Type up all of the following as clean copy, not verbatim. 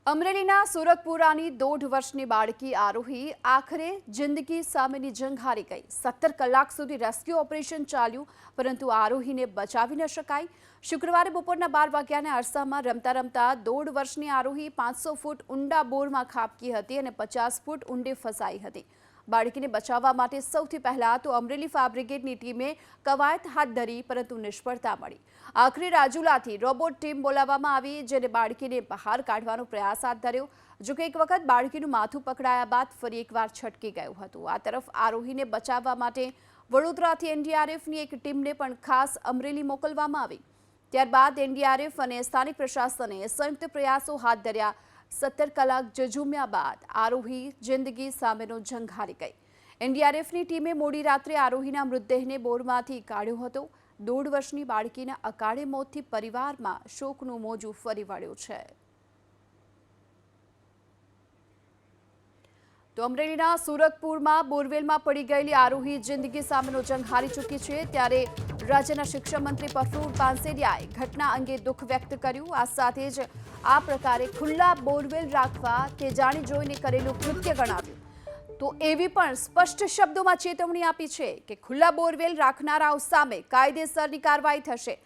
અમરેલીના સુરતપુરાની 1.5 વર્ષની બાળકી આરોહી આખરે જિંદગી સામેની જંગ હારી ગઈ। 17 કલાક સુધી રેસ્ક્યુ ઓપરેશન ચાલ્યું, પરંતુ આરોહીને બચાવી ન શકાઈ। શુક્રવારે બપોરના 12 વાગ્યાના અરસામાં રમતા રમતા 1.5 વર્ષની આરોહી 500 ફૂટ ઊંડા બોરમાં ખાબકી હતી અને 50 ફૂટ ઊંડે ફસાઈ હતી। બાળકીને બચાવવા માટે સૌથી પહેલા તો અમરેલી ફાયર બ્રિગેડની ટીમે કવાયત હાથ ધરી, પરંતુ નિષ્ફળતા મળી। આખરે રાજુલાથી રોબોટ ટીમ બોલાવવામાં આવી, જેને બાળકીને બહાર કાઢવાનો પ્રયાસ હાથ ધર્યો। જોકે એક વખત બાળકીનું માથું પકડાયા બાદ ફરી એકવાર છટકી ગયું હતું। આ તરફ આરોહીને બચાવવા માટે વડોદરાથી એનડીઆરએફની એક ટીમને પણ ખાસ અમરેલી મોકલવામાં આવી। ત્યારબાદ એનડીઆરએફ અને સ્થાનિક પ્રશાસને સંયુક્ત પ્રયાસો હાથ ધર્યા। 17 કલાક ઝઝૂમ્યા બાદ આરોહી જિંદગી સામેનો જંગ હારી ગઈ। એનડીઆરએફની ટીમે મોડી રાત્રે આરોહીના મૃતદેહને બોરમાંથી કાઢ્યો હતો। 1.5 વર્ષની બાળકીના અકાળે મોતથી પરિવારમાં શોકનું મોજું ફરી વળ્યું છે। તો અમરેલીના સુરતપુરમાં બોરવેલમાં પડી ગયેલી આરોહી જિંદગી સામેનો જંગ હારી ચૂકી છે। ત્યારે રાજ્યના શિક્ષણ મંત્રી પ્રફુલ્લ પાનસેરિયાએ ઘટના અંગે દુઃખ વ્યક્ત કર્યું। આ સાથે જ આ પ્રકારે ખુલ્લા બોરવેલ રાખવા તે જાણી જોઈને કરેલું કૃત્ય ગણાવ્યું। તો એવી પણ સ્પષ્ટ શબ્દોમાં ચેતવણી આપી છે કે ખુલ્લા બોરવેલ રાખનારાઓ સામે કાયદેસરની કાર્યવાહી થશે।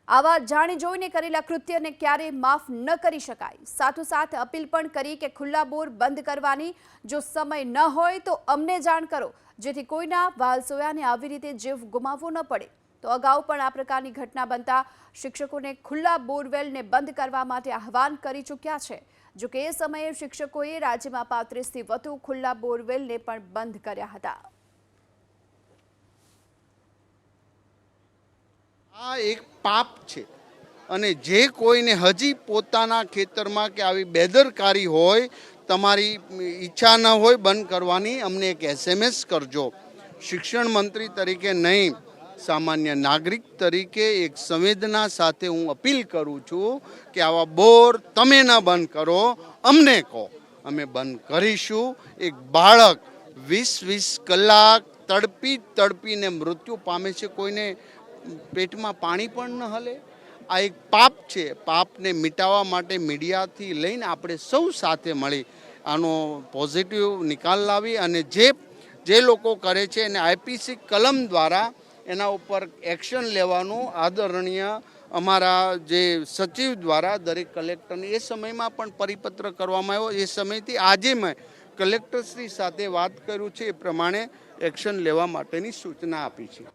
આવા જાણી જોઈને કરેલા કૃત્યને ક્યારેય માફ ન કરી શકાય। સાથોસાથ અપીલ પણ કરી કે ખુલ્લા બોર બંધ કરવાની જો સમય ન હોય તો અમને જાણ કરો, જેથી કોઈના વાલસોયાને આવી રીતે જીવ ગુમાવવો ન પડે। તો અગાઉ પણ આ પ્રકારની ઘટના બનતા શિક્ષકોને ખુલ્લા બોરવેલને બંધ કરવા માટે આહવાન કરી ચૂક્યા છે। જોકે એ સમયે શિક્ષકોએ રાજ્યમાં 35થી વધુ ખુલ્લા બોરવેલને પણ બંધ કર્યા હતા। આ એક પાપ છે અને જે કોઈને હજી પોતાના ખેતરમાં કે આવી બેદરકારી હોય, તમારી ઈચ્છા ન હોય બંધ કરવાની, અમને એક SMS કરજો। શિક્ષણ મંત્રી તરીકે નહીં, સામાન્ય નાગરિક તરીકે એક સંવેદના સાથે હું અપીલ કરું છું કે આવા બોર તમે ન બંધ કરો, અમને કહો, અમે બંધ કરીશું। એક બાળક 20 કલાક તડપીને મૃત્યુ પામે છે, કોઈને પેટમાં પાણી પણ ન હલે। આ એક પાપ છે। પાપને મિટાવવા માટે મીડિયાથી લઈને આપણે સૌ સાથે મળી આનો પોઝિટિવ નિકાલ લાવી અને જે લોકો કરે છે એને આઈપીસી કલમ દ્વારા એના ઉપર એક્શન લેવાનું આદરણીય અમારા જે સચિવ દ્વારા દરેક કલેક્ટરને એ સમયમાં પણ પરિપત્ર કરવામાં આવ્યો। એ સમયથી આજે મેં કલેક્ટરશ્રી સાથે વાત કર્યું છે, એ પ્રમાણે એક્શન લેવા માટેની સૂચના આપી છે।